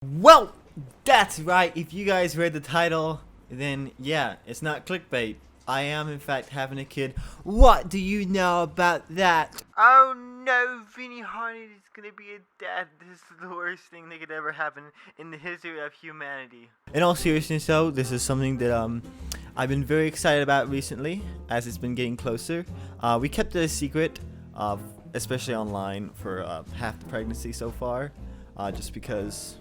Well, that's right. If you guys read the title, then yeah, it's not clickbait. I am in fact having a kid. What do you know about that? Oh no, Vinny Harnett is gonna be a dad. This is the worst thing that could ever happen in the history of humanity. In all seriousness though, this is something that I've been very excited about recently as it's been getting closer. We kept it a secret, especially online for half the pregnancy so far, just because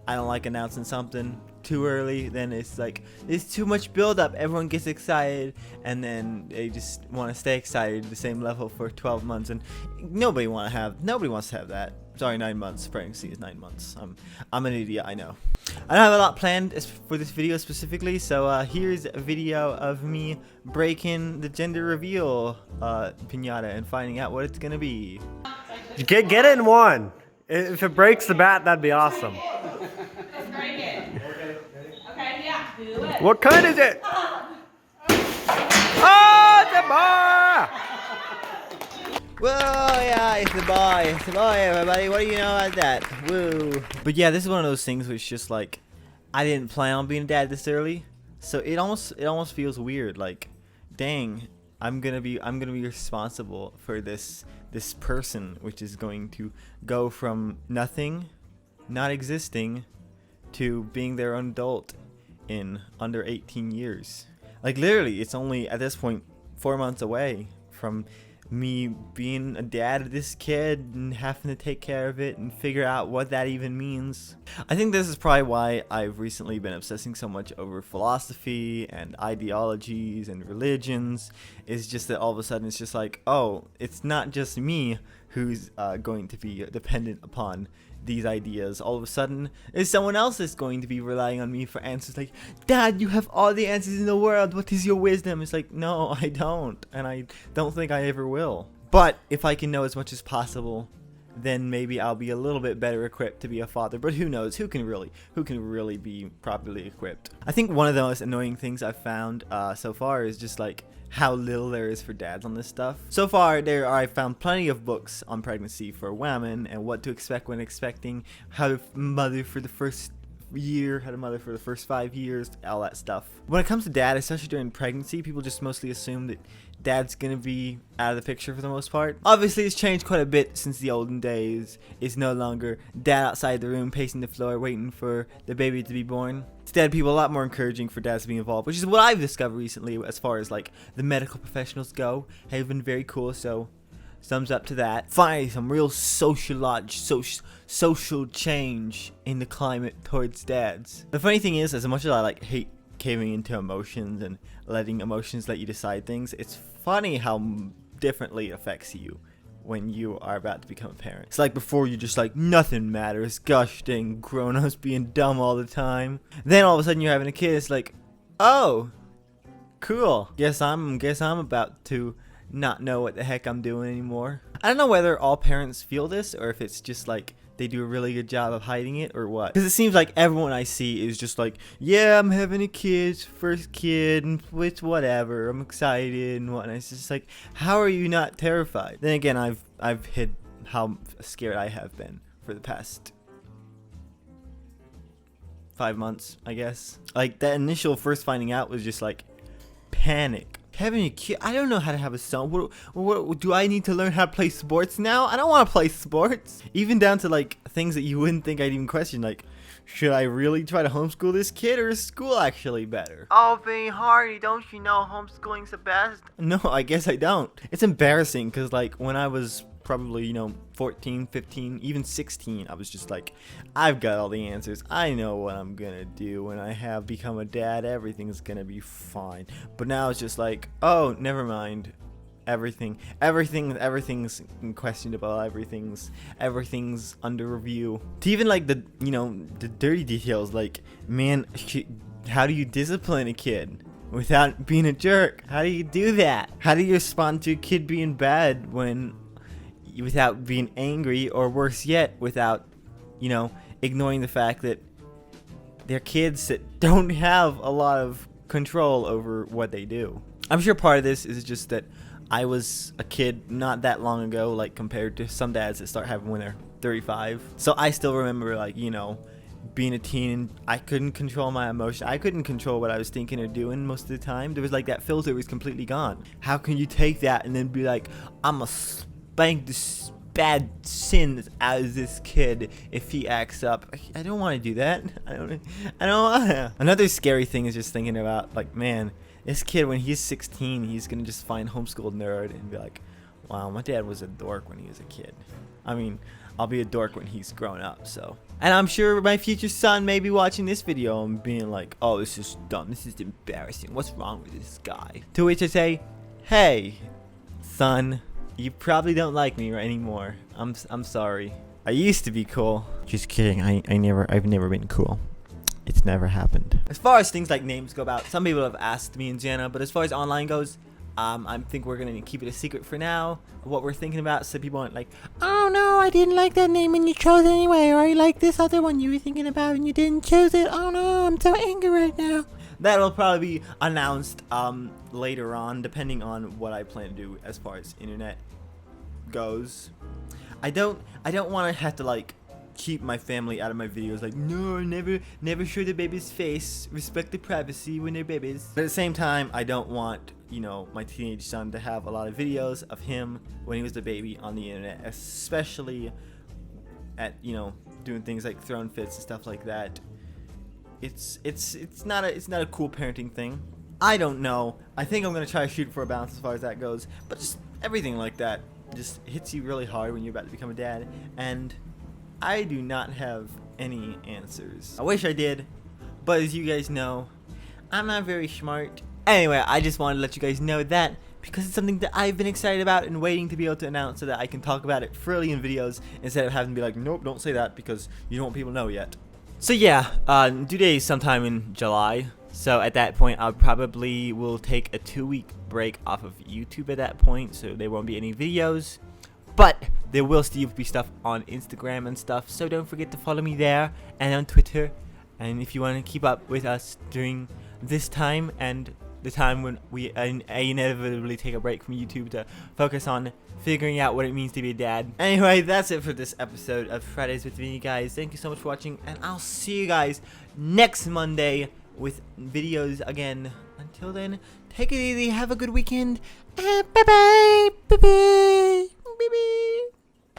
I don't like announcing something too early. Then it's like there's too much build up. Everyone gets excited, and then they just want to stay excited at the same level for 12 months, and nobody wants to have that. Sorry, 9 months. Pregnancy is 9 months. I'm an idiot. I know. I don't have a lot planned for this video specifically, so here's a video of me breaking the gender reveal pinata and finding out what it's gonna be. Get it in one. If it breaks the bat, that'd be awesome. Break it. Okay, yeah, do it. What kind is it? Oh, it's a bar! Whoa, yeah, it's the boy. It's the boy, everybody. What do you know about that? Woo. But yeah, this is one of those things which just like, I didn't plan on being a dad this early. So it almost feels weird. Like, dang, I'm gonna be responsible for this person, which is going to go from nothing, not existing, to being their own adult in under 18 years. Like literally, it's only at this point 4 months away from me being a dad of this kid and having to take care of it and figure out what that even means. I think this is probably why I've recently been obsessing so much over philosophy and ideologies and religions. Is just that all of a sudden it's just like, oh, it's not just me who's going to be dependent upon these ideas. All of a sudden is someone else is going to be relying on me for answers. Like, Dad, you have all the answers in the world, what is your wisdom? It's like, no, I don't, and I don't think I ever will. But if I can know as much as possible, then maybe I'll be a little bit better equipped to be a father. But who knows? Who can really be properly equipped? I think one of the most annoying things I've found so far is just like how little there is for dads on this stuff. So far, I found plenty of books on pregnancy for women and what to expect when expecting, how to mother for the first year, how to mother for the first 5 years, all that stuff. When it comes to dad, especially during pregnancy, people just mostly assume that dad's gonna be out of the picture for the most part. Obviously, it's changed quite a bit since the olden days. It's no longer dad outside the room pacing the floor waiting for the baby to be born. Instead, people are a lot more encouraging for dads to be involved, which is what I've discovered recently as far as like the medical professionals go. Have been very cool, so thumbs up to that. Finally, some real social change in the climate towards dads. The funny thing is, as much as I like hate caving into emotions and letting emotions let you decide things, it's funny how differently it affects you when you are about to become a parent. It's like before, you're just like, nothing matters, gosh dang grown-ups being dumb all the time. Then all of a sudden you're having a kid, it's like, oh, cool, guess I'm about to not know what the heck I'm doing anymore. I don't know whether all parents feel this or if it's just like they do a really good job of hiding it or what. Because it seems like everyone I see is just like, yeah, I'm having a kid, first kid, and it's whatever, I'm excited and whatnot. It's just like, how are you not terrified? Then again, I've hid how scared I have been for the past 5 months, I guess. Like that initial first finding out was just like panic. Having a kid, I don't know how to have a son. What do I need to learn how to play sports now? I don't want to play sports. Even down to like things that you wouldn't think I'd even question, like, should I really try to homeschool this kid, or is school actually better? Oh, Vinny Hardy, don't you know homeschooling's the best? No, I guess I don't. It's embarrassing because like when I was probably 14, 15, even 16, I was just like, I've got all the answers. I know what I'm gonna do when I have become a dad. Everything's gonna be fine. But now it's just like, oh, never mind. Everything's questionable. Everything's under review. To even like the the dirty details, like, man, how do you discipline a kid without being a jerk? How do you do that? How do you respond to a kid being bad without being angry, or worse yet, without ignoring the fact that they're kids that don't have a lot of control over what they do? I'm sure part of this is just that I was a kid not that long ago, like compared to some dads that start having when they're 35. So I still remember, like, being a teen and I couldn't control my emotion. I couldn't control what I was thinking or doing most of the time. There was like that filter was completely gone. How can you take that and then be like, I'm gonna spank this bad sins out of this kid if he acts up? I don't want to do that. I don't want to. Another scary thing is just thinking about, like, man, this kid, when he's 16, he's gonna just find homeschooled nerd and be like, wow, my dad was a dork when he was a kid. I mean, I'll be a dork when he's grown up, so. And I'm sure my future son may be watching this video and being like, oh, this is dumb. This is embarrassing. What's wrong with this guy? To which I say, hey, son, you probably don't like me anymore. I'm sorry. I used to be cool. Just kidding. I've never been cool. It's never happened. As far as things like names go about, some people have asked me and Jana, but as far as online goes, I think we're gonna keep it a secret for now, what we're thinking about, so people aren't like, oh no, I didn't like that name and you chose it anyway, or I like this other one you were thinking about and you didn't choose it. Oh no, I'm so angry right now. That'll probably be announced later on, depending on what I plan to do as far as internet goes. I don't want to have to like keep my family out of my videos, like, no, never show the baby's face, respect the privacy when they're babies. But at the same time, I don't want, you know, my teenage son to have a lot of videos of him when he was a baby on the internet, especially at, you know, doing things like throwing fits and stuff like that. It's not a cool parenting thing. I don't know. I think I'm gonna try to shoot for a balance as far as that goes, but just everything like that just hits you really hard when you're about to become a dad, and I do not have any answers. I wish I did, but as you guys know, I'm not very smart. Anyway, I just wanted to let you guys know that because it's something that I've been excited about and waiting to be able to announce so that I can talk about it freely in videos instead of having to be like, nope, don't say that because you don't want people to know yet. So yeah, due date is sometime in July. So at that point, I probably will take a 2-week break off of YouTube at that point, so there won't be any videos. But there will still be stuff on Instagram and stuff, so don't forget to follow me there and on Twitter. And if you want to keep up with us during this time and the time when we inevitably take a break from YouTube to focus on figuring out what it means to be a dad. Anyway, that's it for this episode of Fridays with Vinny, guys. Thank you so much for watching, and I'll see you guys next Monday with videos again. Until then, take it easy, have a good weekend, and bye-bye. Bye-bye. Bye-bye.